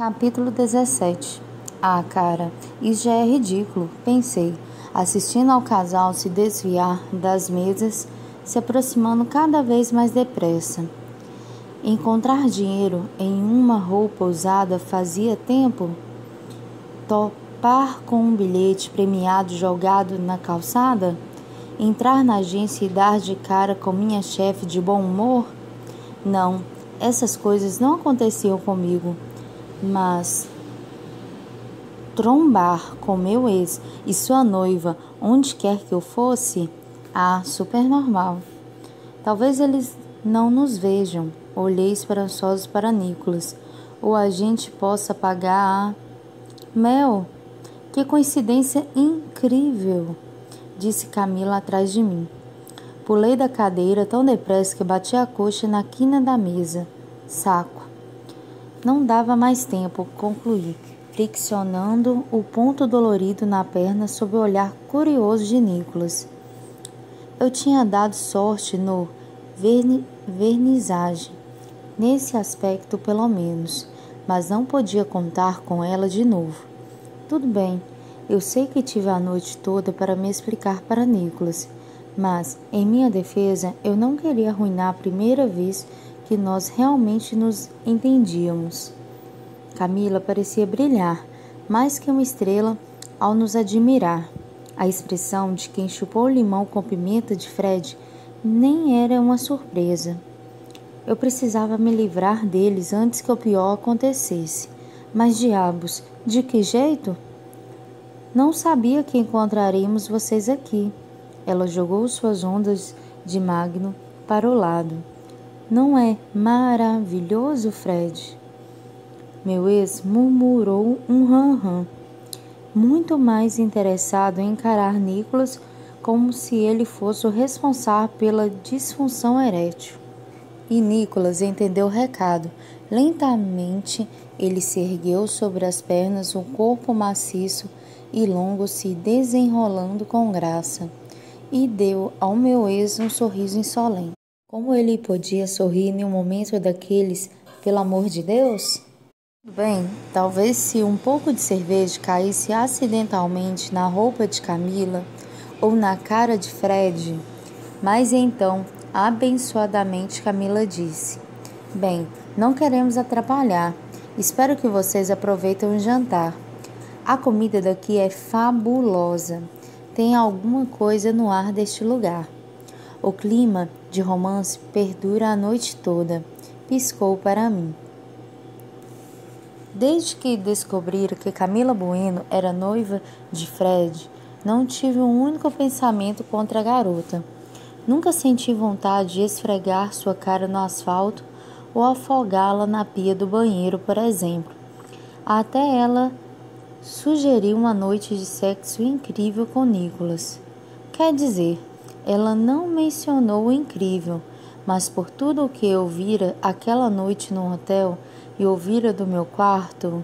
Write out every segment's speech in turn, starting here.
Capítulo 17. Ah, cara, isso já é ridículo, pensei, assistindo ao casal se desviar das mesas, se aproximando cada vez mais depressa. Encontrar dinheiro em uma roupa usada fazia tempo? Topar com um bilhete premiado jogado na calçada? Entrar na agência e dar de cara com minha chefe de bom humor? Não, essas coisas não aconteciam comigo. Mas trombar com meu ex e sua noiva onde quer que eu fosse, super normal. Talvez eles não nos vejam. Olhei esperançoso para Nicholas. Ou a gente possa pagar a... Mel, que coincidência incrível, disse Camila atrás de mim. Pulei da cadeira tão depressa que bati a coxa na quina da mesa. Saco. Não dava mais tempo, concluí, friccionando o ponto dolorido na perna sob o olhar curioso de Nicholas. Eu tinha dado sorte no vernizagem, nesse aspecto pelo menos, mas não podia contar com ela de novo. Tudo bem, eu sei que tive a noite toda para me explicar para Nicholas, mas, em minha defesa, eu não queria arruinar a primeira vez que nós realmente nos entendíamos. Camila parecia brilhar, mais que uma estrela, ao nos admirar. A expressão de quem chupou limão com pimenta de Fred nem era uma surpresa. Eu precisava me livrar deles antes que o pior acontecesse. Mas diabos, de que jeito? Não sabia que encontraríamos vocês aqui. Ela jogou suas ondas de magno para o lado. Não é maravilhoso, Fred? Meu ex murmurou um ram-ram, muito mais interessado em encarar Nicholas como se ele fosse o responsável pela disfunção erétil. E Nicholas entendeu o recado. Lentamente, ele se ergueu sobre as pernas, o corpo maciço e longo se desenrolando com graça, e deu ao meu ex um sorriso insolente. Como ele podia sorrir em um momento daqueles, pelo amor de Deus? Bem, talvez se um pouco de cerveja caísse acidentalmente na roupa de Camila ou na cara de Fred. Mas então, abençoadamente, Camila disse: Bem, não queremos atrapalhar. Espero que vocês aproveitem o jantar. A comida daqui é fabulosa. Tem alguma coisa no ar deste lugar. O clima de romance perdura a noite toda, piscou para mim. Desde que descobriram que Camila Bueno era noiva de Fred, não tive um único pensamento contra a garota. Nunca senti vontade de esfregar sua cara no asfalto ou afogá-la na pia do banheiro, por exemplo. Até ela sugeriu uma noite de sexo incrível com Nicholas. Quer dizer, ela não mencionou o incrível, mas por tudo o que eu vira aquela noite no hotel e ouvira do meu quarto,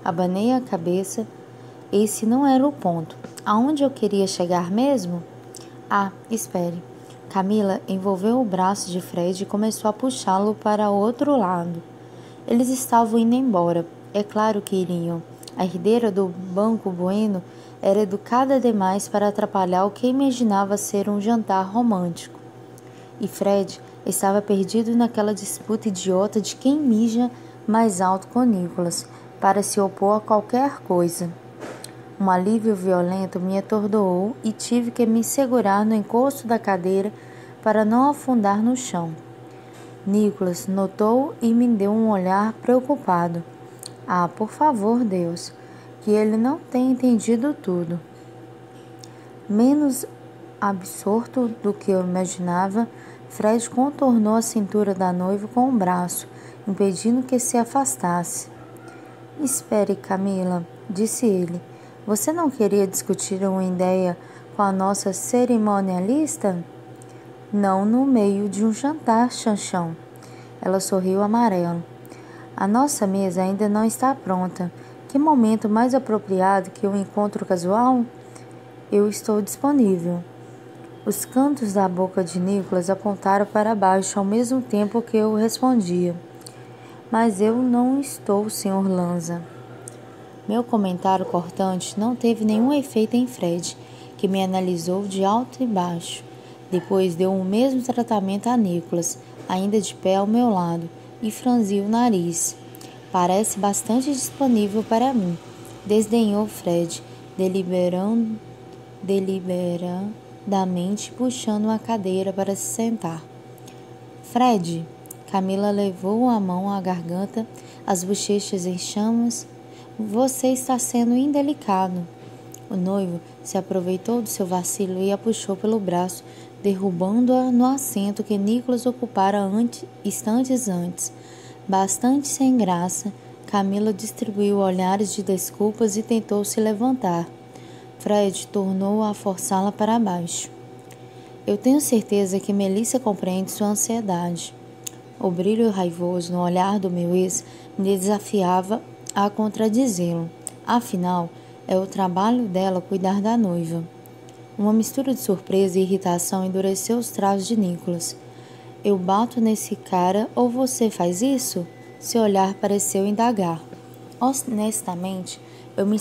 abanei a cabeça. Esse não era o ponto. Aonde eu queria chegar mesmo? Espere. Camila envolveu o braço de Fred e começou a puxá-lo para o outro lado. Eles estavam indo embora. É claro que iriam. A herdeira do Banco Bueno era educada demais para atrapalhar o que imaginava ser um jantar romântico. E Fred estava perdido naquela disputa idiota de quem mija mais alto com Nicholas, para se opor a qualquer coisa. Um alívio violento me atordoou e tive que me segurar no encosto da cadeira para não afundar no chão. Nicholas notou e me deu um olhar preocupado. Por favor, Deus, que ele não tenha entendido tudo. Menos absorto do que eu imaginava, Fred contornou a cintura da noiva com o braço, impedindo que se afastasse. Espere, Camila, disse ele. Você não queria discutir uma ideia com a nossa cerimonialista? Não no meio de um jantar, Chanchão. Ela sorriu amarelo. A nossa mesa ainda não está pronta. Que momento mais apropriado que um encontro casual? Eu estou disponível. Os cantos da boca de Nicholas apontaram para baixo ao mesmo tempo que eu respondia. Mas eu não estou, Sr. Lanza. Meu comentário cortante não teve nenhum efeito em Fred, que me analisou de alto e baixo. Depois deu o mesmo tratamento a Nicholas, ainda de pé ao meu lado, e franziu o nariz. Parece bastante disponível para mim, desdenhou Fred, deliberadamente puxando uma cadeira para se sentar. Fred, Camila levou a mão à garganta, as bochechas em chamas. Você está sendo indelicado. O noivo se aproveitou do seu vacilo e a puxou pelo braço, derrubando-a no assento que Nicholas ocupara instantes antes. Bastante sem graça, Camila distribuiu olhares de desculpas e tentou se levantar. Fred tornou a forçá-la para baixo. Eu tenho certeza que Melissa compreende sua ansiedade. O brilho raivoso no olhar do meu ex me desafiava a contradizê-lo. Afinal, é o trabalho dela cuidar da noiva. Uma mistura de surpresa e irritação endureceu os traços de Nicholas. Eu bato nesse cara ou você faz isso? Seu olhar pareceu indagar. Honestamente, eu me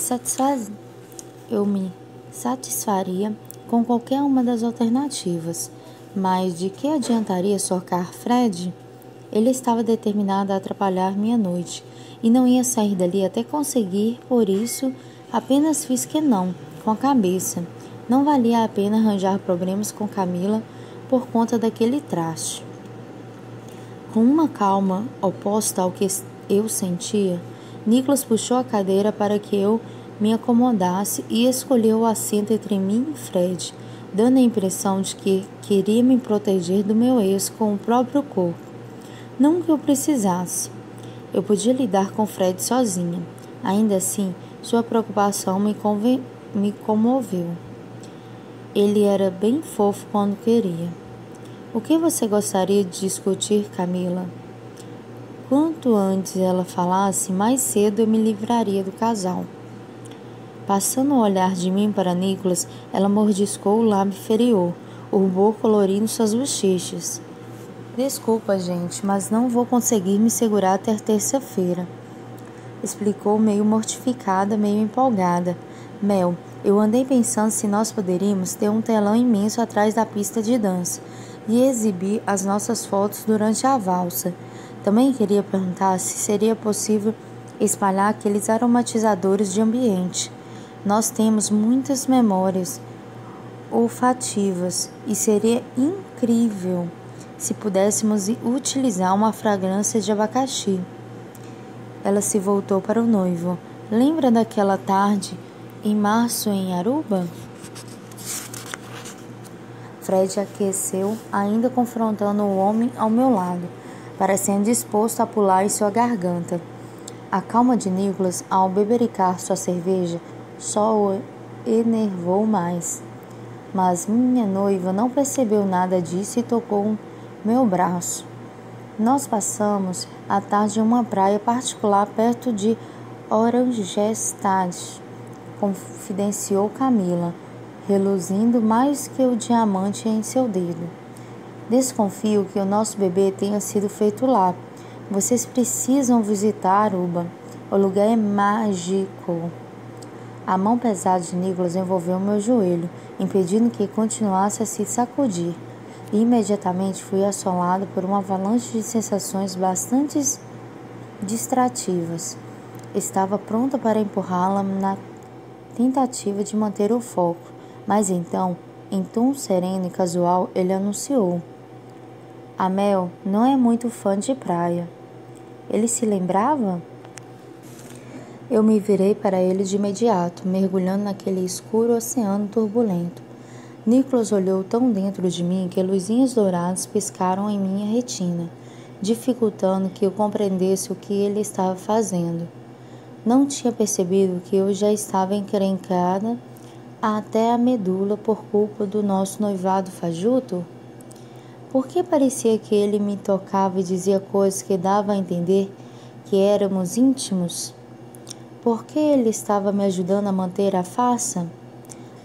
satisfaria com qualquer uma das alternativas. Mas de que adiantaria socar Fred? Ele estava determinado a atrapalhar minha noite e não ia sair dali até conseguir, por isso apenas fiz que não, com a cabeça. Não valia a pena arranjar problemas com Camila por conta daquele traste. Com uma calma oposta ao que eu sentia, Nicholas puxou a cadeira para que eu me acomodasse e escolheu o assento entre mim e Fred, dando a impressão de que queria me proteger do meu ex com o próprio corpo. Não que eu precisasse. Eu podia lidar com Fred sozinha. Ainda assim, sua preocupação me comoveu. Ele era bem fofo quando queria. O que você gostaria de discutir, Camila? Quanto antes ela falasse, mais cedo eu me livraria do casal. Passando o olhar de mim para Nicholas, ela mordiscou o lábio inferior, o rubor colorindo suas bochechas. Desculpa, gente, mas não vou conseguir me segurar até terça-feira, explicou meio mortificada, meio empolgada. Mel, eu andei pensando se nós poderíamos ter um telão imenso atrás da pista de dança e exibir as nossas fotos durante a valsa. Também queria perguntar se seria possível espalhar aqueles aromatizadores de ambiente. Nós temos muitas memórias olfativas e seria incrível se pudéssemos utilizar uma fragrância de abacaxi. Ela se voltou para o noivo. Lembra daquela tarde em março em Aruba? Fred aqueceu, ainda confrontando o homem ao meu lado, parecendo disposto a pular em sua garganta. A calma de Nicholas ao bebericar sua cerveja só o enervou mais. Mas minha noiva não percebeu nada disso e tocou meu braço. Nós passamos a tarde em uma praia particular perto de Oranjestad, confidenciou Camila, reluzindo mais que o diamante em seu dedo. Desconfio que o nosso bebê tenha sido feito lá. Vocês precisam visitar Aruba. O lugar é mágico. A mão pesada de Nicholas envolveu meu joelho, impedindo que continuasse a se sacudir. E imediatamente fui assolada por uma avalanche de sensações bastante distrativas. Estava pronta para empurrá-la na tentativa de manter o foco, mas então, em tom sereno e casual, ele anunciou: A Mel não é muito fã de praia. Ele se lembrava? Eu me virei para ele de imediato, mergulhando naquele escuro oceano turbulento. Nicholas olhou tão dentro de mim que luzinhas douradas piscaram em minha retina, dificultando que eu compreendesse o que ele estava fazendo. Não tinha percebido que eu já estava encrencada até a medula por culpa do nosso noivado fajuto? Por que parecia que ele me tocava e dizia coisas que davam a entender que éramos íntimos? Por que ele estava me ajudando a manter a farsa?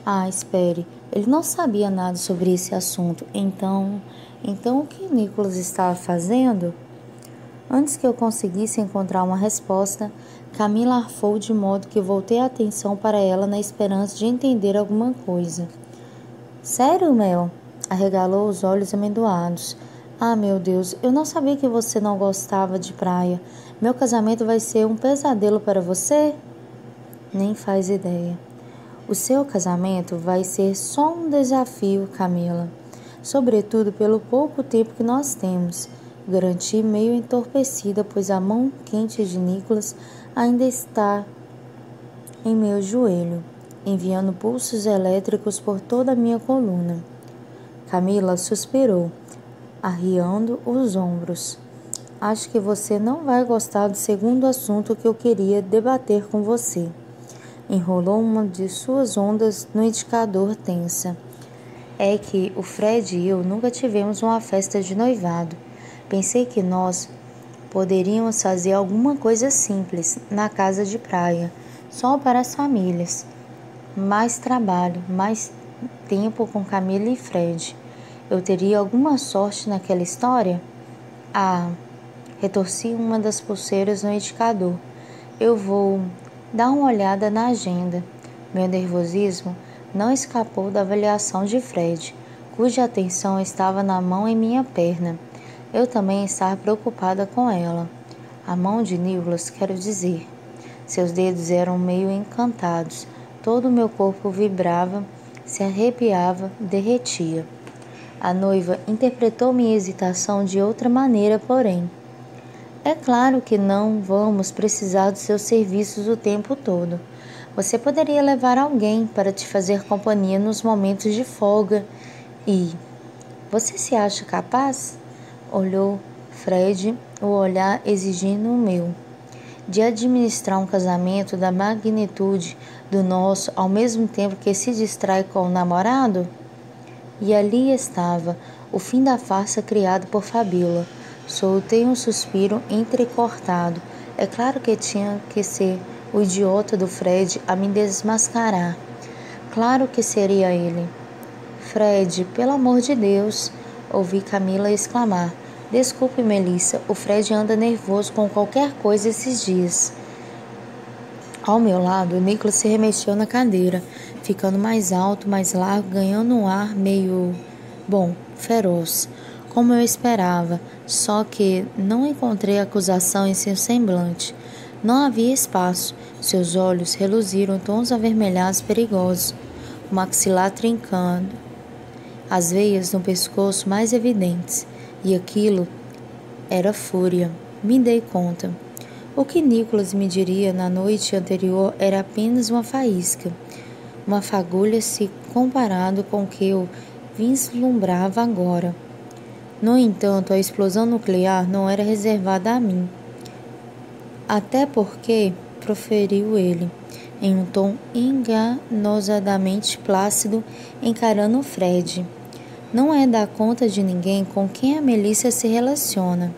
Ah, espere, ele não sabia nada sobre esse assunto. Então o que Nicholas estava fazendo? Antes que eu conseguisse encontrar uma resposta, Camila arfou de modo que voltei a atenção para ela na esperança de entender alguma coisa. Sério, Mel? Arregalou os olhos amendoados. Ah, meu Deus, eu não sabia que você não gostava de praia. Meu casamento vai ser um pesadelo para você? Nem faz ideia. O seu casamento vai ser só um desafio, Camila. Sobretudo pelo pouco tempo que nós temos. Garanti meio entorpecida, pois a mão quente de Nicholas ainda está em meu joelho, enviando pulsos elétricos por toda a minha coluna. Camila suspirou, arriando os ombros. Acho que você não vai gostar do segundo assunto que eu queria debater com você. Enrolou uma de suas ondas no indicador tensa. É que o Fred e eu nunca tivemos uma festa de noivado. Pensei que nós poderíamos fazer alguma coisa simples na casa de praia, só para as famílias. Mais trabalho, mais tempo com Camila e Fred. Eu teria alguma sorte naquela história? Ah, retorci uma das pulseiras no indicador. Eu vou dar uma olhada na agenda. Meu nervosismo não escapou da avaliação de Fred, cuja atenção estava na mão em minha perna. Eu também estava preocupada com ela. A mão de Nicholas, quero dizer. Seus dedos eram meio encantados. Todo o meu corpo vibrava, se arrepiava, derretia. A noiva interpretou minha hesitação de outra maneira, porém. É claro que não vamos precisar dos seus serviços o tempo todo. Você poderia levar alguém para te fazer companhia nos momentos de folga e... Você se acha capaz? Olhou Fred, o olhar exigindo o meu. De administrar um casamento da magnitude do nosso ao mesmo tempo que se distrai com o namorado? E ali estava, o fim da farsa criada por Fabíola. Soltei um suspiro entrecortado. É claro que tinha que ser o idiota do Fred a me desmascarar. Claro que seria ele. Fred, pelo amor de Deus, ouvi Camila exclamar. Desculpe, Melissa, o Fred anda nervoso com qualquer coisa esses dias. Ao meu lado, Nicholas se remexeu na cadeira, ficando mais alto, mais largo, ganhando um ar meio... feroz, como eu esperava, só que não encontrei acusação em seu semblante. Não havia espaço. Seus olhos reluziram tons avermelhados perigosos, o maxilar trincando, as veias no pescoço mais evidentes. E aquilo era fúria. Me dei conta. O que Nicholas me diria na noite anterior era apenas uma faísca, uma fagulha se comparado com o que eu vislumbrava agora. No entanto, a explosão nuclear não era reservada a mim. Até porque, proferiu ele, em um tom enganosadamente plácido, encarando Fred. Não é dar conta de ninguém com quem a Melissa se relaciona.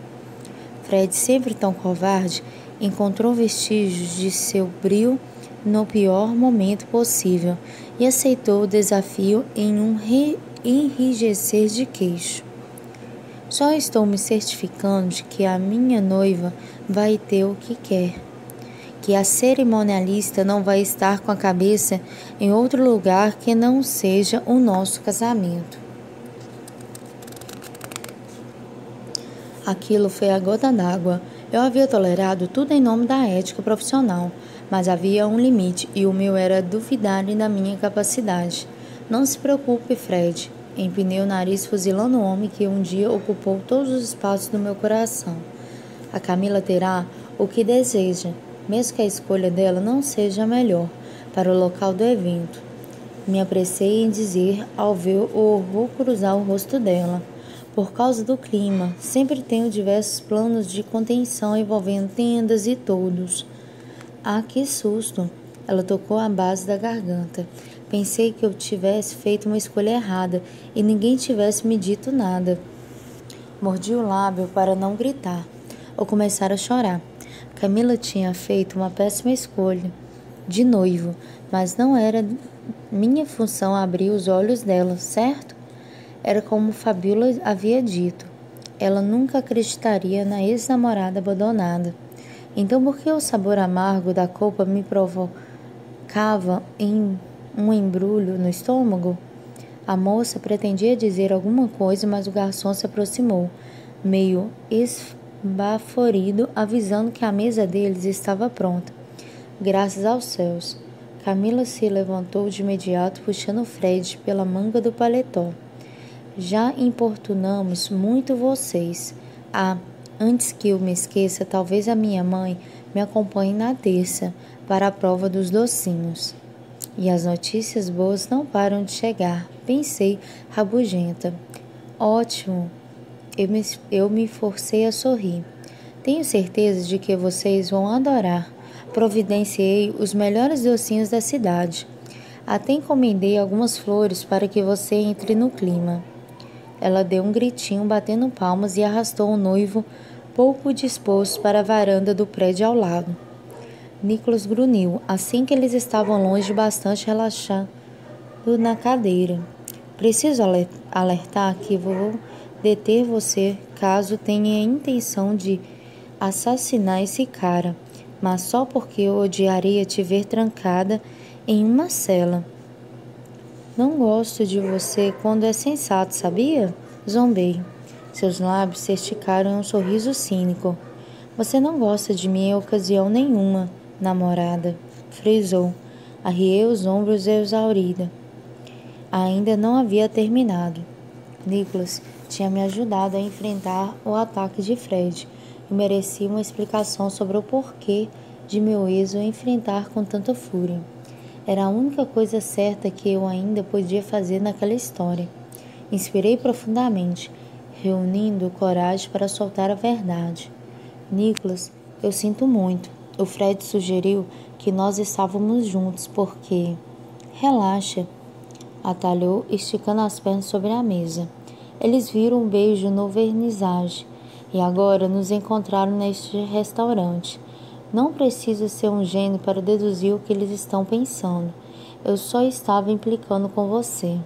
Fred, sempre tão covarde, encontrou vestígios de seu brio no pior momento possível e aceitou o desafio em um enrijecer de queixo. Só estou me certificando de que a minha noiva vai ter o que quer, que a cerimonialista não vai estar com a cabeça em outro lugar que não seja o nosso casamento. Aquilo foi a gota d'água. Eu havia tolerado tudo em nome da ética profissional, mas havia um limite e o meu era duvidarem da minha capacidade. Não se preocupe, Fred. Empinei o nariz fuzilando o homem que um dia ocupou todos os espaços do meu coração. A Camila terá o que deseja, mesmo que a escolha dela não seja a melhor para o local do evento. Me apressei em dizer ao ver o horror cruzar o rosto dela. Por causa do clima, sempre tenho diversos planos de contenção envolvendo tendas e toldos. Ah, que susto! Ela tocou a base da garganta. Pensei que eu tivesse feito uma escolha errada e ninguém tivesse me dito nada. Mordi o lábio para não gritar ou começar a chorar. Camila tinha feito uma péssima escolha de noivo, mas não era minha função abrir os olhos dela, certo? Era como Fabíola havia dito. ela nunca acreditaria na ex-namorada abandonada. Então por que o sabor amargo da culpa me provocava em um embrulho no estômago? A moça pretendia dizer alguma coisa, mas o garçom se aproximou, meio esbaforido, avisando que a mesa deles estava pronta. Graças aos céus. Camila se levantou de imediato, puxando Fred pela manga do paletó. Já importunamos muito vocês. Antes que eu me esqueça, talvez a minha mãe me acompanhe na terça para a prova dos docinhos. E as notícias boas não param de chegar, pensei, rabugenta. Ótimo, eu me forcei a sorrir. Tenho certeza de que vocês vão adorar. Providenciei os melhores docinhos da cidade. Até encomendei algumas flores para que você entre no clima. Ela deu um gritinho, batendo palmas, e arrastou o noivo, pouco disposto, para a varanda do prédio ao lado. Nicholas grunhiu, assim que eles estavam longe, bastante relaxado na cadeira. Preciso alertar que vou deter você caso tenha a intenção de assassinar esse cara, mas só porque eu odiaria te ver trancada em uma cela. Não gosto de você quando é sensato, sabia? Zombei. Seus lábios se esticaram em um sorriso cínico. Você não gosta de mim em ocasião nenhuma, namorada, frisou. Arriei os ombros exaurida. Ainda não havia terminado. Nicholas tinha me ajudado a enfrentar o ataque de Fred e merecia uma explicação sobre o porquê de meu ex o enfrentar com tanta fúria. Era a única coisa certa que eu ainda podia fazer naquela história. Inspirei profundamente, reunindo coragem para soltar a verdade. Nicholas, eu sinto muito. O Fred sugeriu que nós estávamos juntos porque... Relaxa, atalhou, esticando as pernas sobre a mesa. Eles viram um beijo no vernissage e agora nos encontraram neste restaurante. Não precisa ser um gênio para deduzir o que eles estão pensando. Eu só estava implicando com você.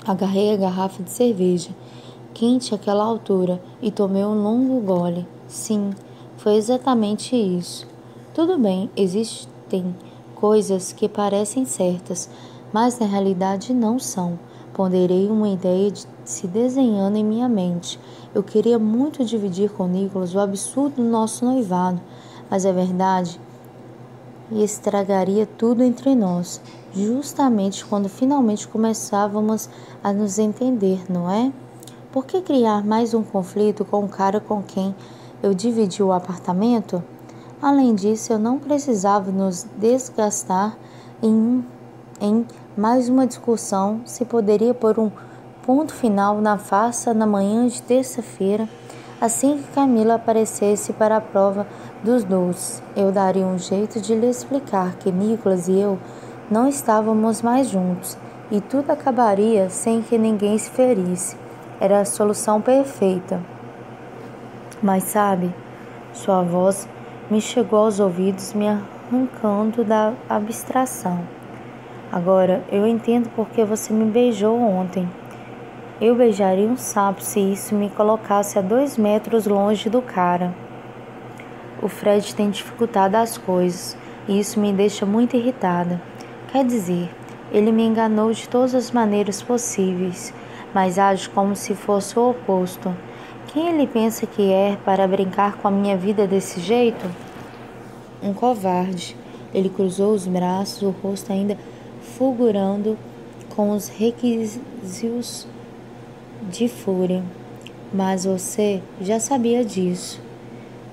Agarrei a garrafa de cerveja, quente àquela altura, e tomei um longo gole. Sim, foi exatamente isso. Tudo bem, existem coisas que parecem certas, mas na realidade não são. Ponderei uma ideia se desenhando em minha mente. Eu queria muito dividir com Nicholas o absurdo do nosso noivado, mas é verdade e estragaria tudo entre nós, justamente quando finalmente começávamos a nos entender, não é? Por que criar mais um conflito com o cara com quem eu dividi o apartamento? Além disso, eu não precisava nos desgastar em mais uma discussão se poderia pôr um ponto final na farsa na manhã de terça-feira. Assim que Camila aparecesse para a prova dos doces, eu daria um jeito de lhe explicar que Nicholas e eu não estávamos mais juntos e tudo acabaria sem que ninguém se ferisse. Era a solução perfeita. Mas sabe, sua voz me chegou aos ouvidos, me arrancando da abstração. Agora, eu entendo por que você me beijou ontem. Eu beijaria um sapo se isso me colocasse a 2 metros longe do cara. O Fred tem dificultado as coisas e isso me deixa muito irritada. Quer dizer, ele me enganou de todas as maneiras possíveis, mas age como se fosse o oposto. Quem ele pensa que é para brincar com a minha vida desse jeito? Um covarde. Ele cruzou os braços, o rosto ainda fulgurando com os requisitos de fúria. Mas você já sabia disso.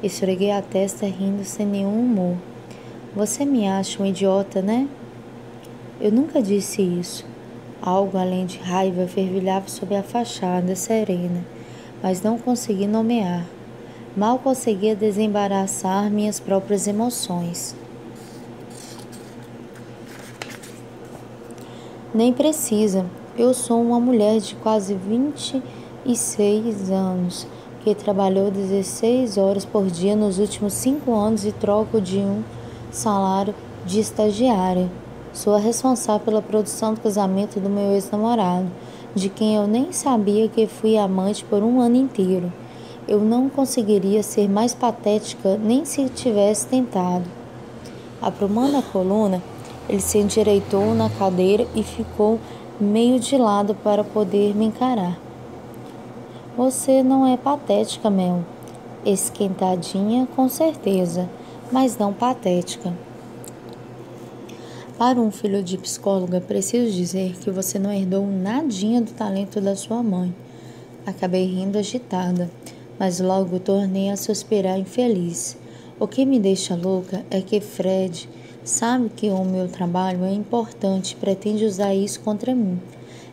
Esfreguei a testa rindo sem nenhum humor. Você me acha um idiota, né? Eu nunca disse isso. Algo além de raiva fervilhava sob a fachada serena, mas não consegui nomear. Mal conseguia desembaraçar minhas próprias emoções. Nem precisa. Eu sou uma mulher de quase 26 anos, que trabalhou 16 horas por dia nos últimos 5 anos e troco de um salário de estagiária. Sou a responsável pela produção do casamento do meu ex-namorado. de quem eu nem sabia que fui amante por um ano inteiro. Eu não conseguiria ser mais patética nem se tivesse tentado. Aprumando a coluna, ele se endireitou na cadeira e ficou meio de lado para poder me encarar. Você não é patética, Mel. Esquentadinha, com certeza, mas não patética. Para um filho de psicóloga, preciso dizer que você não herdou nadinha do talento da sua mãe. Acabei rindo agitada, mas logo tornei a suspirar infeliz. O que me deixa louca é que Fred sabe que o meu trabalho é importante e pretende usar isso contra mim.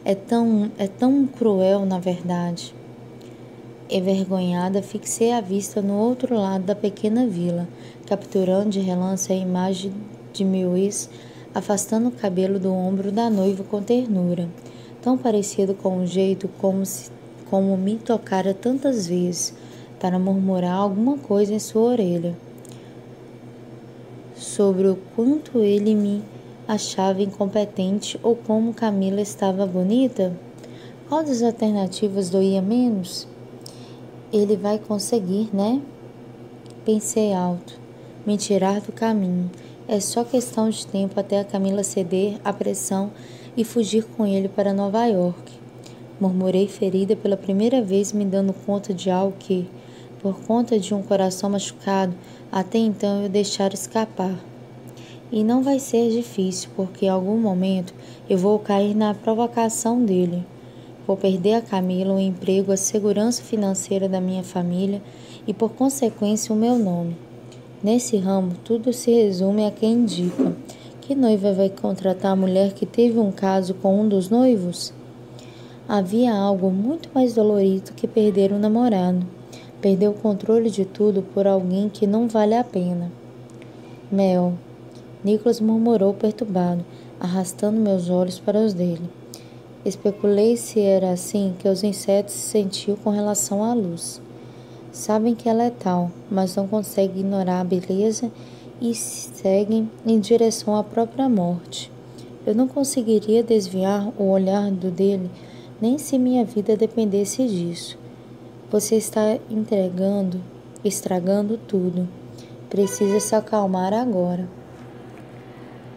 É tão cruel, na verdade. Envergonhada, fixei a vista no outro lado da pequena vila, capturando de relance a imagem de meu ex, afastando o cabelo do ombro da noiva com ternura, tão parecido com o jeito como me tocara tantas vezes, para murmurar alguma coisa em sua orelha, sobre o quanto ele me achava incompetente ou como Camila estava bonita. Qual das alternativas doía menos? Ele vai conseguir, né? Pensei alto. Me tirar do caminho. É só questão de tempo até a Camila ceder à pressão e fugir com ele para Nova York. Murmurei ferida pela primeira vez, me dando conta de algo que, por conta de um coração machucado, até então eu deixara escapar. E não vai ser difícil, porque em algum momento eu vou cair na provocação dele. Vou perder a Camila, o emprego, a segurança financeira da minha família e, por consequência, o meu nome. Nesse ramo, tudo se resume a quem indica. Que noiva vai contratar a mulher que teve um caso com um dos noivos? Havia algo muito mais dolorido que perder um namorado. Perder o controle de tudo por alguém que não vale a pena. Mel, Nicholas murmurou perturbado, arrastando meus olhos para os dele. Especulei se era assim que os insetos se sentiam com relação à luz. Sabem que ela é tal, mas não conseguem ignorar a beleza e seguem em direção à própria morte. Eu não conseguiria desviar o olhar do dele, nem se minha vida dependesse disso. Você está estragando tudo. Precisa se acalmar agora.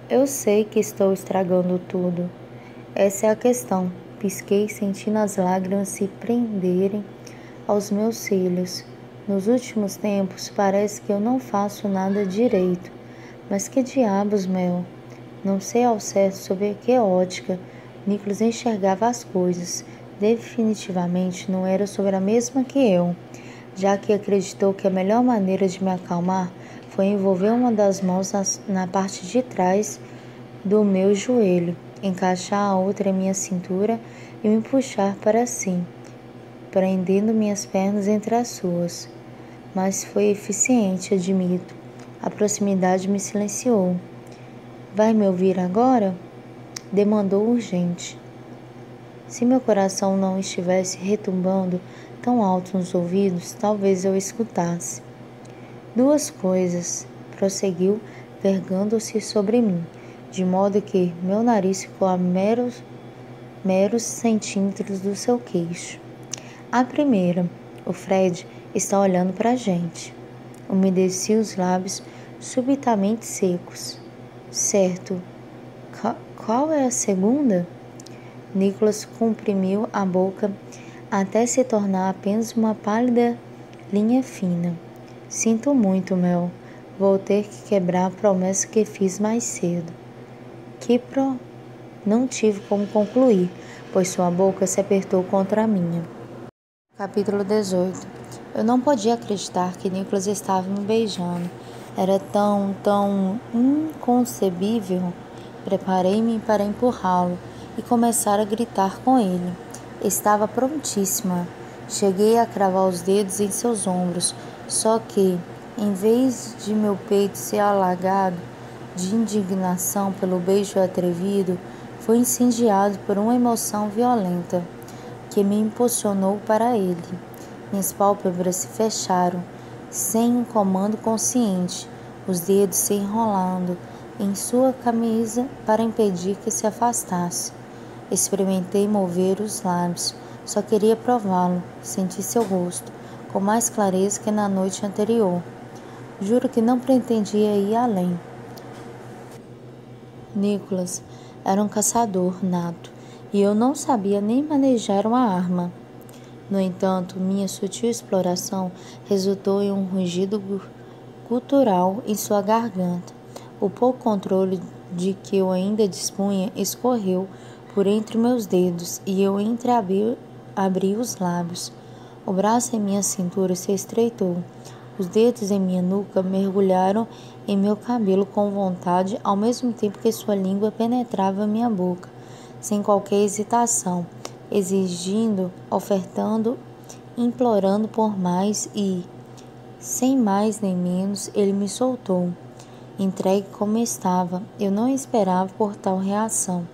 Eu sei que estou estragando tudo. Essa é a questão. Pisquei, sentindo as lágrimas se prenderem aos meus cílios. Nos últimos tempos, parece que eu não faço nada direito. Mas que diabos, Mel? Não sei ao certo sobre que ótica Nicholas enxergava as coisas. Definitivamente não era sobre a mesma que eu, já que acreditou que a melhor maneira de me acalmar foi envolver uma das mãos na parte de trás do meu joelho, encaixar a outra em minha cintura e me puxar para si, prendendo minhas pernas entre as suas. Mas foi eficiente, admito. A proximidade me silenciou. Vai me ouvir agora? Demandou urgente. Se meu coração não estivesse retumbando tão alto nos ouvidos, talvez eu escutasse. Duas coisas, prosseguiu, vergando-se sobre mim, de modo que meu nariz ficou a meros centímetros do seu queixo. A primeira, o Fred está olhando para a gente. Umedeci os lábios subitamente secos. Certo. Qual é a segunda? Nicholas comprimiu a boca até se tornar apenas uma pálida linha fina. Sinto muito, Mel. Vou ter que quebrar a promessa que fiz mais cedo. Não tive como concluir, pois sua boca se apertou contra a minha. Capítulo 18. Eu não podia acreditar que Nicholas estava me beijando. Era tão inconcebível. Preparei-me para empurrá-lo e começar a gritar com ele. Estava prontíssima. Cheguei a cravar os dedos em seus ombros, só que, em vez de meu peito ser alagado de indignação pelo beijo atrevido, foi incendiado por uma emoção violenta que me impulsionou para ele. Minhas pálpebras se fecharam, sem um comando consciente, os dedos se enrolando em sua camisa para impedir que se afastasse. Experimentei mover os lábios. Só queria prová-lo, sentir seu rosto, com mais clareza que na noite anterior. Juro que não pretendia ir além. Nicholas era um caçador nato, e eu não sabia nem manejar uma arma. No entanto, minha sutil exploração resultou em um rugido gutural em sua garganta. O pouco controle de que eu ainda dispunha escorreu por entre meus dedos e eu abri os lábios. O braço em minha cintura se estreitou. Os dedos em minha nuca mergulharam em meu cabelo com vontade, ao mesmo tempo que sua língua penetrava minha boca, sem qualquer hesitação, exigindo, ofertando, implorando por mais e, sem mais nem menos, ele me soltou. Entregue como estava, eu não esperava por tal reação,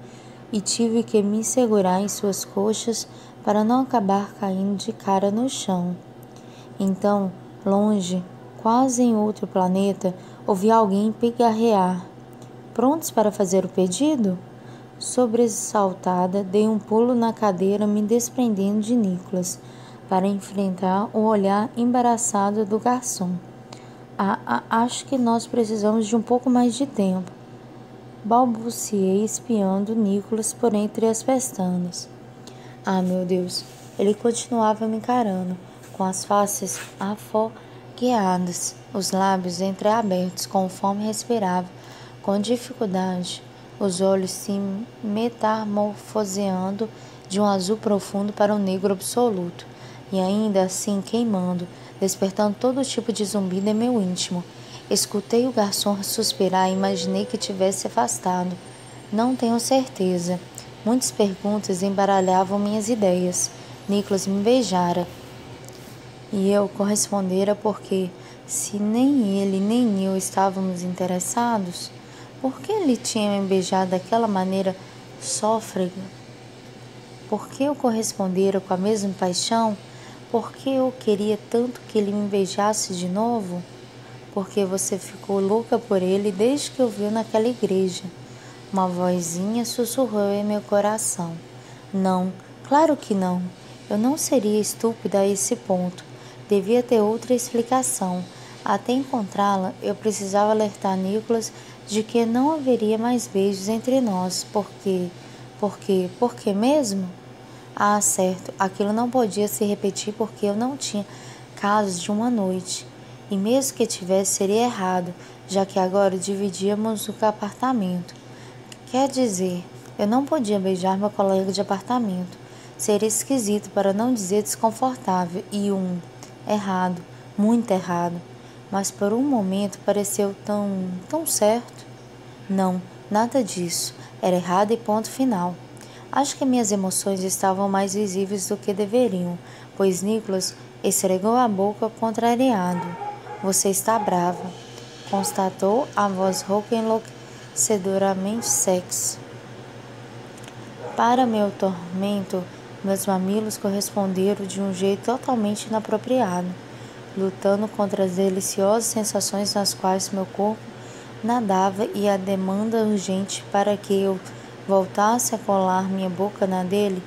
e tive que me segurar em suas coxas para não acabar caindo de cara no chão. Então, longe, quase em outro planeta, ouvi alguém pigarrear. Prontos para fazer o pedido? Sobressaltada, dei um pulo na cadeira, me desprendendo de Nicholas, para enfrentar o olhar embaraçado do garçom. Acho que nós precisamos de um pouco mais de tempo. Balbuciei, espiando Nicholas por entre as pestanas. Meu Deus! Ele continuava me encarando, com as faces afogueadas, os lábios entreabertos, conforme respirava, com dificuldade, os olhos se metamorfoseando de um azul profundo para um negro absoluto, e ainda assim queimando, despertando todo tipo de zumbido em meu íntimo. Escutei o garçom suspirar e imaginei que tivesse se afastado. Não tenho certeza. Muitas perguntas embaralhavam minhas ideias. Nicholas me beijara. E eu correspondera porque, se nem ele nem eu estávamos interessados, por que ele tinha me beijado daquela maneira sôfrega? Por que eu correspondera com a mesma paixão? Por que eu queria tanto que ele me beijasse de novo? Porque você ficou louca por ele desde que o viu naquela igreja. Uma vozinha sussurrou em meu coração. Não, claro que não. Eu não seria estúpida a esse ponto. Devia ter outra explicação. Até encontrá-la, eu precisava alertar Nicholas de que não haveria mais beijos entre nós. Por quê? Por que mesmo? Certo, aquilo não podia se repetir porque eu não tinha casos de uma noite. E mesmo que tivesse, seria errado, já que agora dividíamos o apartamento. Quer dizer, eu não podia beijar meu colega de apartamento. Seria esquisito, para não dizer desconfortável, e errado, muito errado. Mas por um momento pareceu tão certo. Não, nada disso. Era errado e ponto final. Acho que minhas emoções estavam mais visíveis do que deveriam, pois Nicholas esfregou a boca contrariado. Você está brava, constatou a voz rouca e enlouquecedoramente sexy. Para meu tormento, meus mamilos corresponderam de um jeito totalmente inapropriado, lutando contra as deliciosas sensações nas quais meu corpo nadava e a demanda urgente para que eu voltasse a colar minha boca na dele.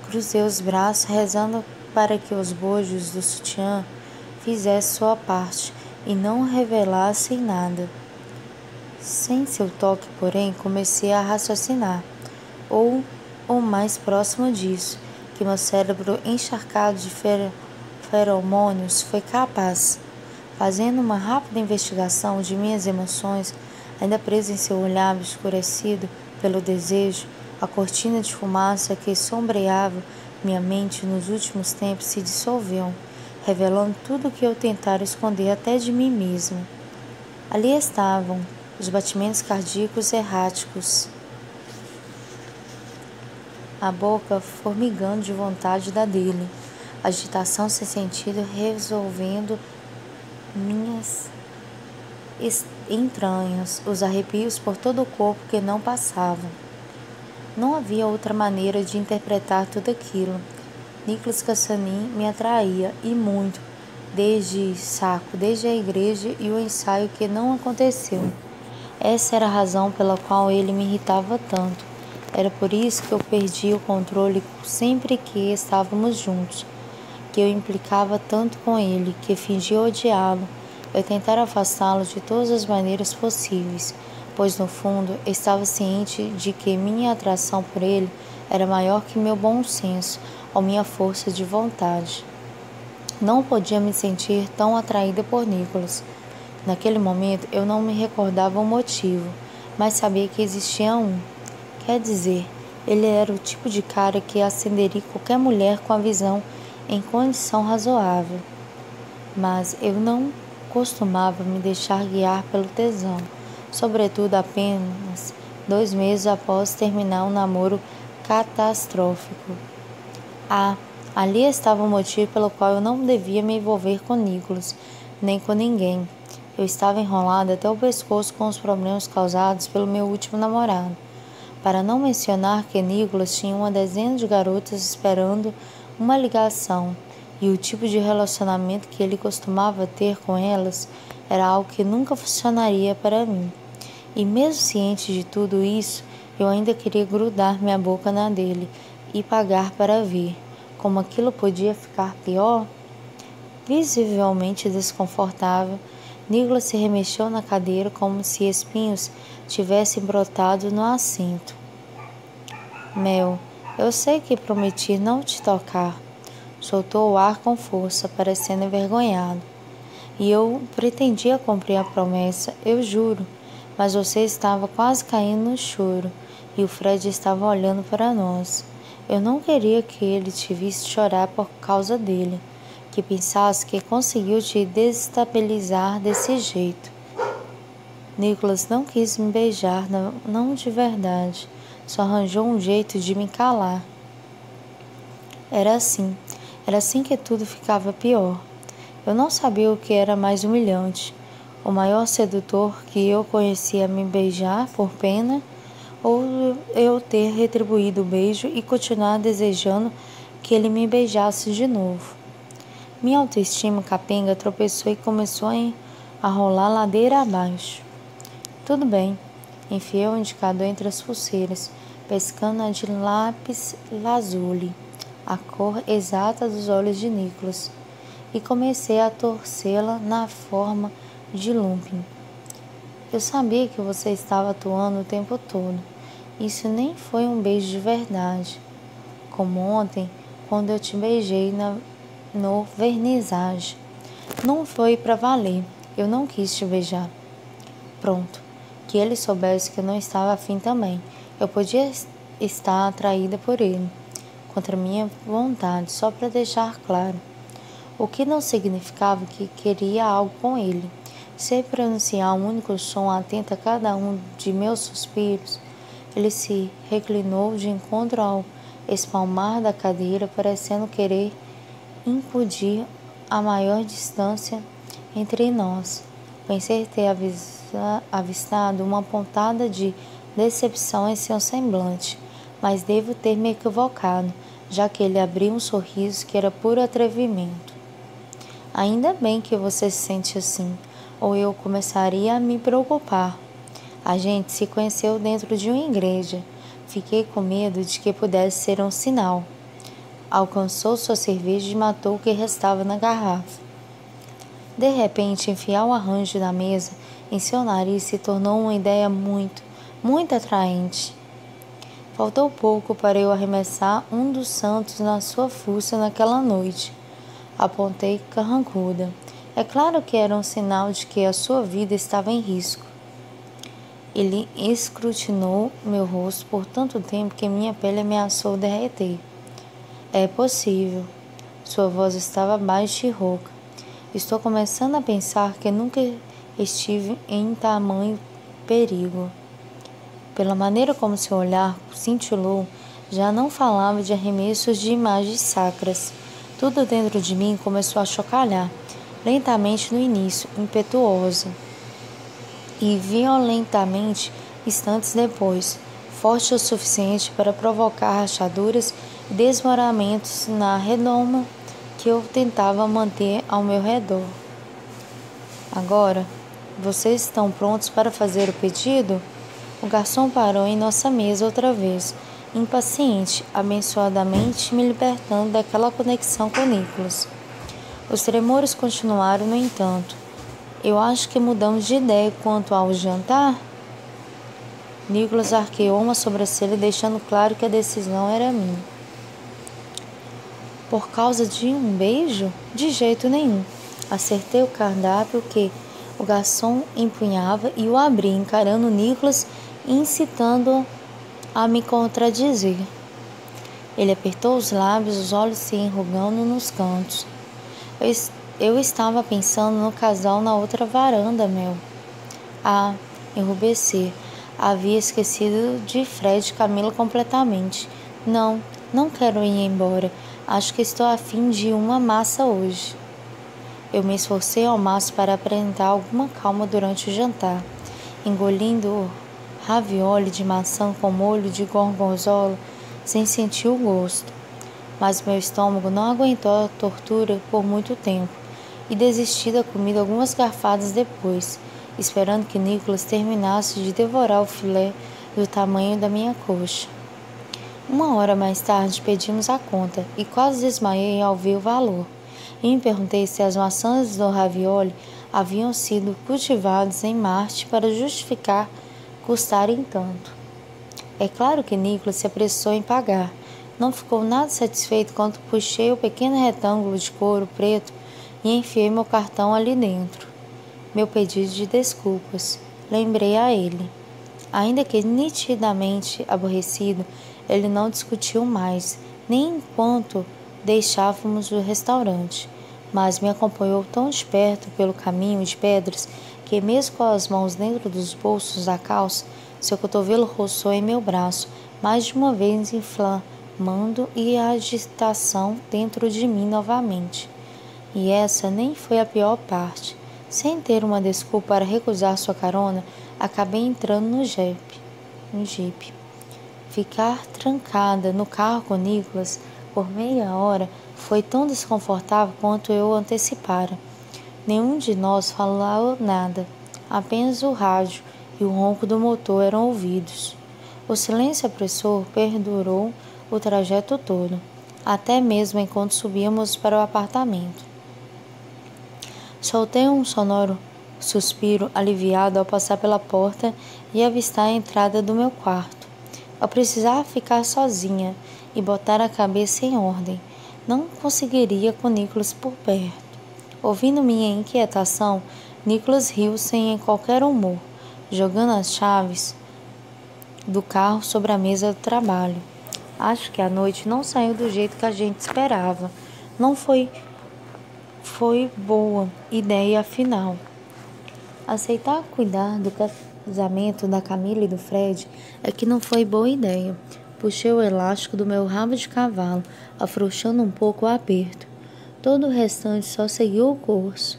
Cruzei os braços, rezando para que os bojos do sutiã fizessem sua parte e não revelassem nada. Sem seu toque, porém, comecei a raciocinar, ou mais próximo disso, que meu cérebro encharcado de feromônios foi capaz. Fazendo uma rápida investigação de minhas emoções, ainda presa em seu olhar escurecido pelo desejo, a cortina de fumaça que sombreava minha mente nos últimos tempos se dissolveu, revelando tudo o que eu tentara esconder até de mim mesmo. Ali estavam os batimentos cardíacos erráticos, a boca formigando de vontade da dele, a agitação sem sentido resolvendo minhas entranhas, os arrepios por todo o corpo que não passavam. Não havia outra maneira de interpretar tudo aquilo. Nicholas Cassanin me atraía, e muito, desde a igreja e o ensaio que não aconteceu. Essa era a razão pela qual ele me irritava tanto. Era por isso que eu perdi o controle sempre que estávamos juntos, que eu implicava tanto com ele, que fingia odiá-lo. Eu tentara afastá-lo de todas as maneiras possíveis, pois no fundo estava ciente de que minha atração por ele era maior que meu bom senso ou minha força de vontade. Não podia me sentir tão atraída por Nicholas. Naquele momento eu não me recordava o motivo, mas sabia que existia um. Quer dizer, ele era o tipo de cara que acenderia qualquer mulher com a visão em condição razoável. Mas eu não costumava me deixar guiar pelo tesão, sobretudo apenas 2 meses após terminar um namoro catastrófico. Ali estava o motivo pelo qual eu não devia me envolver com Nicholas, nem com ninguém. Eu estava enrolada até o pescoço com os problemas causados pelo meu último namorado. Para não mencionar que Nicholas tinha uma dezena de garotas esperando uma ligação, e o tipo de relacionamento que ele costumava ter com elas era algo que nunca funcionaria para mim. E mesmo ciente de tudo isso, eu ainda queria grudar minha boca na dele e pagar para ver. Como aquilo podia ficar pior? Visivelmente desconfortável, Nicholas se remexeu na cadeira como se espinhos tivessem brotado no assento. Mel, eu sei que prometi não te tocar. Soltou o ar com força, parecendo envergonhado. E eu pretendia cumprir a promessa, eu juro. Mas você estava quase caindo no choro, e o Fred estava olhando para nós. Eu não queria que ele te visse chorar por causa dele, que pensasse que conseguiu te desestabilizar desse jeito. Nicholas não quis me beijar, não de verdade. Só arranjou um jeito de me calar. Era assim que tudo ficava pior. Eu não sabia o que era mais humilhante. O maior sedutor que eu conhecia me beijar por pena, ou eu ter retribuído o beijo e continuar desejando que ele me beijasse de novo. Minha autoestima capenga tropeçou e começou a rolar ladeira abaixo. Tudo bem, enfiei o indicador entre as pulseiras, pescando a de lápis lazuli, a cor exata dos olhos de Nicholas, e comecei a torcê-la na forma de lumping. Eu sabia que você estava atuando o tempo todo. Isso nem foi um beijo de verdade, como ontem, quando eu te beijei no vernissage. Não foi para valer, eu não quis te beijar. Pronto, que ele soubesse que eu não estava afim também. Eu podia estar atraída por ele, contra minha vontade, só para deixar claro. O que não significava que queria algo com ele. Sem pronunciar um único som atento a cada um de meus suspiros, ele se reclinou de encontro ao espalmar da cadeira, parecendo querer impedir a maior distância entre nós. Pensei ter avistado uma pontada de decepção em seu semblante, mas devo ter me equivocado, já que ele abriu um sorriso que era puro atrevimento. Ainda bem que você se sente assim, ou eu começaria a me preocupar. A gente se conheceu dentro de uma igreja. Fiquei com medo de que pudesse ser um sinal. Alcançou sua cerveja e matou o que restava na garrafa. De repente, enfiar o arranjo na mesa em seu nariz se tornou uma ideia muito, muito atraente. Faltou pouco para eu arremessar um dos santos na sua fuça naquela noite. Apontei carrancuda. É claro que era um sinal de que a sua vida estava em risco. Ele escrutinou meu rosto por tanto tempo que minha pele ameaçou derreter. É possível. Sua voz estava baixa e rouca. Estou começando a pensar que nunca estive em tamanho perigo. Pela maneira como seu olhar cintilou, já não falava de arremessos de imagens sacras. Tudo dentro de mim começou a chocalhar, lentamente no início, impetuosa, e violentamente instantes depois, forte o suficiente para provocar rachaduras e desmoronamentos na redoma que eu tentava manter ao meu redor. Agora, vocês estão prontos para fazer o pedido? O garçom parou em nossa mesa outra vez, impaciente, abençoadamente me libertando daquela conexão com Nicholas. Os tremores continuaram, no entanto. Eu acho que mudamos de ideia quanto ao jantar. Nicholas arqueou uma sobrancelha, deixando claro que a decisão era minha. Por causa de um beijo? De jeito nenhum. Acertei o cardápio que o garçom empunhava e o abri, encarando Nicholas e incitando-o a me contradizer. Ele apertou os lábios, os olhos se enrugando nos cantos. Eu estava pensando no casal na outra varanda, Mel. Enrubescer. Havia esquecido de Fred e Camila completamente. Não quero ir embora. Acho que estou a fim de uma massa hoje. Eu me esforcei ao máximo para apresentar alguma calma durante o jantar, engolindo o ravioli de maçã com molho de gorgonzola sem sentir o gosto. Mas meu estômago não aguentou a tortura por muito tempo e desisti da comida algumas garfadas depois, esperando que Nicholas terminasse de devorar o filé do tamanho da minha coxa. 1 hora mais tarde pedimos a conta e quase desmaiei ao ver o valor. E me perguntei se as maçãs do ravioli haviam sido cultivadas em Marte para justificar custarem tanto. É claro que Nicholas se apressou em pagar. Não ficou nada satisfeito quando puxei o pequeno retângulo de couro preto e enfiei meu cartão ali dentro. Meu pedido de desculpas. Lembrei a ele. Ainda que nitidamente aborrecido, ele não discutiu mais, nem enquanto deixávamos o restaurante, mas me acompanhou tão de perto pelo caminho de pedras que, mesmo com as mãos dentro dos bolsos da calça, seu cotovelo roçou em meu braço, mais de uma vez inflamando e a agitação dentro de mim novamente. E essa nem foi a pior parte. Sem ter uma desculpa para recusar sua carona, acabei entrando no Jeep. Ficar trancada no carro com Nicholas por meia hora foi tão desconfortável quanto eu antecipara. Nenhum de nós falou nada, apenas o rádio e o ronco do motor eram ouvidos. O silêncio opressor perdurou o trajeto todo, até mesmo enquanto subíamos para o apartamento. Soltei um sonoro suspiro aliviado ao passar pela porta e avistar a entrada do meu quarto. Eu precisava ficar sozinha e botar a cabeça em ordem. Não conseguiria com Nicholas por perto. Ouvindo minha inquietação, Nicholas riu sem qualquer humor, jogando as chaves do carro sobre a mesa do trabalho. Acho que a noite não saiu do jeito que a gente esperava. Não foi boa ideia, afinal. Aceitar cuidar do casamento da Camila e do Fred é que não foi boa ideia. Puxei o elástico do meu rabo de cavalo, afrouxando um pouco o aperto. Todo o restante só seguiu o curso.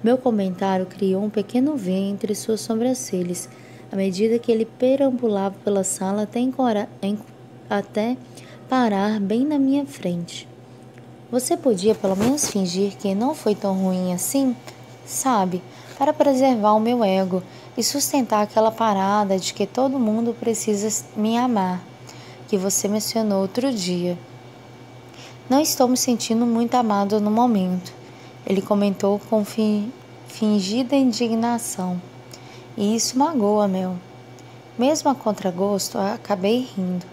Meu comentário criou um pequeno V entre suas sobrancelhas, à medida que ele perambulava pela sala até parar bem na minha frente. Você podia pelo menos fingir que não foi tão ruim assim, sabe, para preservar o meu ego e sustentar aquela parada de que todo mundo precisa me amar, que você mencionou outro dia. Não estou me sentindo muito amado no momento, ele comentou com fingida indignação. E isso magoa, Mel. Mesmo a contragosto, acabei rindo.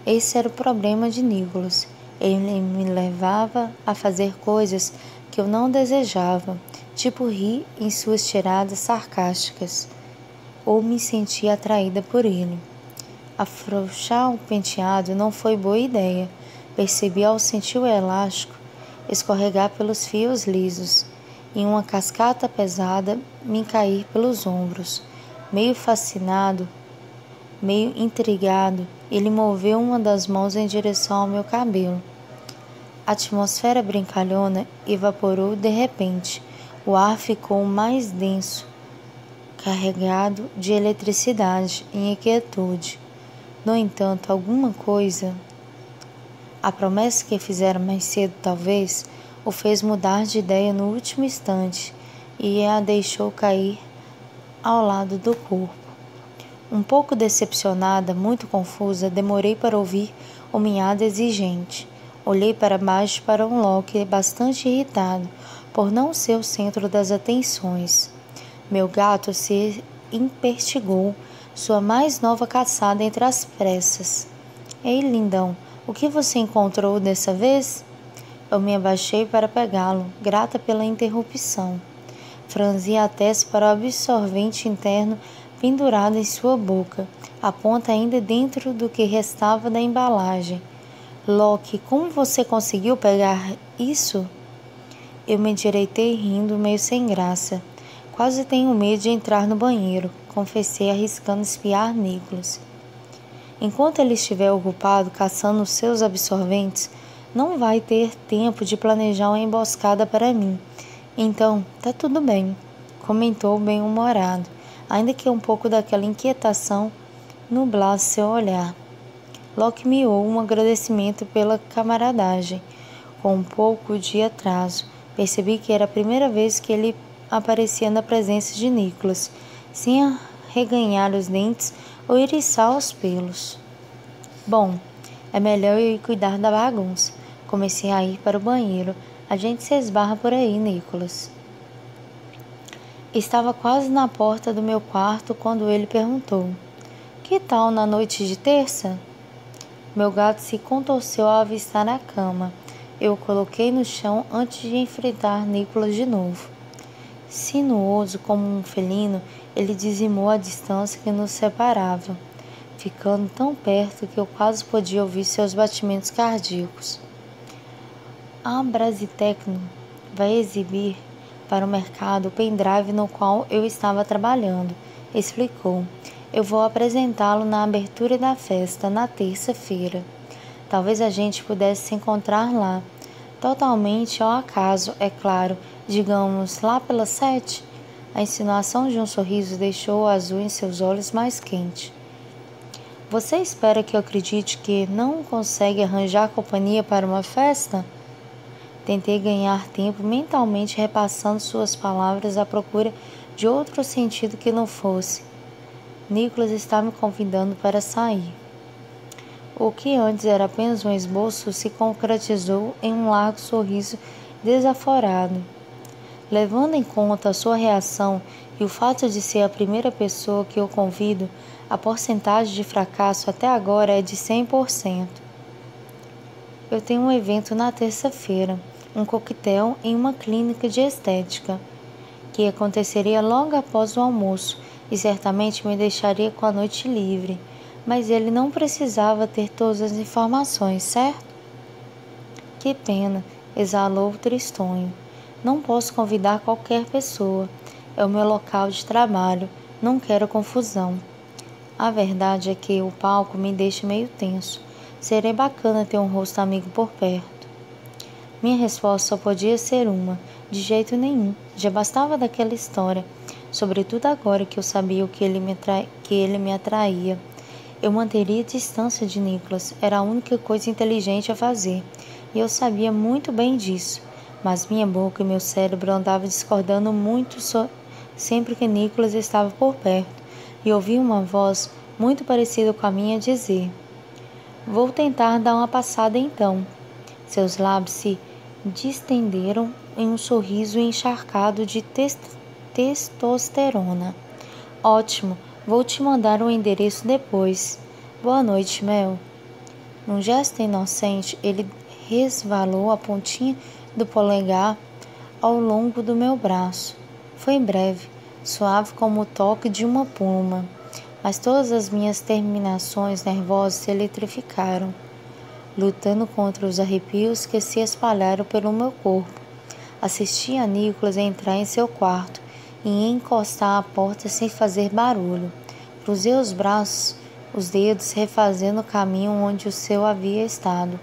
Esse era o problema de Nicholas. Ele me levava a fazer coisas que eu não desejava, tipo rir em suas tiradas sarcásticas, ou me sentir atraída por ele. Afrouxar o penteado não foi boa ideia. Percebi ao sentir o elástico escorregar pelos fios lisos e uma cascata pesada me cair pelos ombros. Meio fascinado, meio intrigado, ele moveu uma das mãos em direção ao meu cabelo. A atmosfera brincalhona evaporou de repente. O ar ficou mais denso, carregado de eletricidade e inquietude. No entanto, alguma coisa, a promessa que fizera mais cedo talvez, o fez mudar de ideia no último instante e a deixou cair ao lado do corpo. Um pouco decepcionada, muito confusa, demorei para ouvir o miado exigente. Olhei para baixo para um Loki bastante irritado por não ser o centro das atenções. Meu gato se impertigou, sua mais nova caçada entre as pressas. Ei, lindão, o que você encontrou dessa vez? Eu me abaixei para pegá-lo, grata pela interrupção. Franzi a testa para o absorvente interno pendurado em sua boca, a ponta ainda dentro do que restava da embalagem. Loki, como você conseguiu pegar isso? Eu me endireitei rindo, meio sem graça. Quase tenho medo de entrar no banheiro, confessei arriscando espiar Nicholas. Enquanto ele estiver ocupado caçando os seus absorventes, não vai ter tempo de planejar uma emboscada para mim. Então, tá tudo bem, comentou bem-humorado, ainda que um pouco daquela inquietação nublasse seu olhar. Loki miou um agradecimento pela camaradagem. Com um pouco de atraso, percebi que era a primeira vez que ele aparecia na presença de Nicholas, sem arreganhar os dentes ou eriçar os pelos. Bom, é melhor eu ir cuidar da bagunça. Comecei a ir para o banheiro. A gente se esbarra por aí, Nicholas. Estava quase na porta do meu quarto quando ele perguntou: que tal na noite de terça? Meu gato se contorceu ao avistar a cama. Eu o coloquei no chão antes de enfrentar Nicholas de novo. Sinuoso como um felino, ele dizimou a distância que nos separava, ficando tão perto que eu quase podia ouvir seus batimentos cardíacos. A Brasitecno vai exibir para o mercado o pendrive no qual eu estava trabalhando, explicou. Eu vou apresentá-lo na abertura da festa, na terça-feira. Talvez a gente pudesse se encontrar lá. Totalmente ao acaso, é claro. Digamos, lá pelas 7. A insinuação de um sorriso deixou o azul em seus olhos mais quente. Você espera que eu acredite que não consegue arranjar companhia para uma festa? Tentei ganhar tempo mentalmente repassando suas palavras à procura de outro sentido que não fosse. Nicholas está me convidando para sair. O que antes era apenas um esboço se concretizou em um largo sorriso desaforado. Levando em conta a sua reação e o fato de ser a primeira pessoa que eu convido, a porcentagem de fracasso até agora é de 100%. Eu tenho um evento na terça-feira, um coquetel em uma clínica de estética, que aconteceria logo após o almoço e certamente me deixaria com a noite livre, mas ele não precisava ter todas as informações, certo? Que pena, exalou tristonho. Não posso convidar qualquer pessoa. É o meu local de trabalho. Não quero confusão. A verdade é que o palco me deixa meio tenso. Seria bacana ter um rosto amigo por perto. Minha resposta só podia ser uma. De jeito nenhum. Já bastava daquela história. Sobretudo agora que eu sabia que ele me atraía. Eu manteria a distância de Nicholas. Era a única coisa inteligente a fazer. E eu sabia muito bem disso. Mas minha boca e meu cérebro andavam discordando muito sempre que Nicholas estava por perto. E ouvi uma voz muito parecida com a minha dizer: vou tentar dar uma passada então. Seus lábios se distenderam em um sorriso encharcado de testosterona. Ótimo, vou te mandar um endereço depois. Boa noite, Mel. Num gesto inocente, ele resvalou a pontinha do polegar ao longo do meu braço. Foi breve, suave como o toque de uma pluma, mas todas as minhas terminações nervosas se eletrificaram, lutando contra os arrepios que se espalharam pelo meu corpo. Assisti a Nicholas entrar em seu quarto e encostar a porta sem fazer barulho. Cruzei os braços, os dedos refazendo o caminho onde o seu havia estado,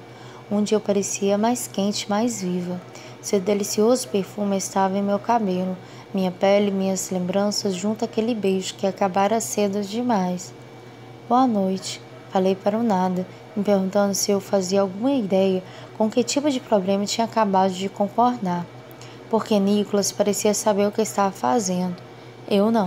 onde eu parecia mais quente, mais viva. Seu delicioso perfume estava em meu cabelo, minha pele e minhas lembranças junto àquele beijo que acabara cedo demais. Boa noite, falei para o nada, me perguntando se eu fazia alguma ideia com que tipo de problema tinha acabado de concordar, porque Nicholas parecia saber o que estava fazendo. Eu não.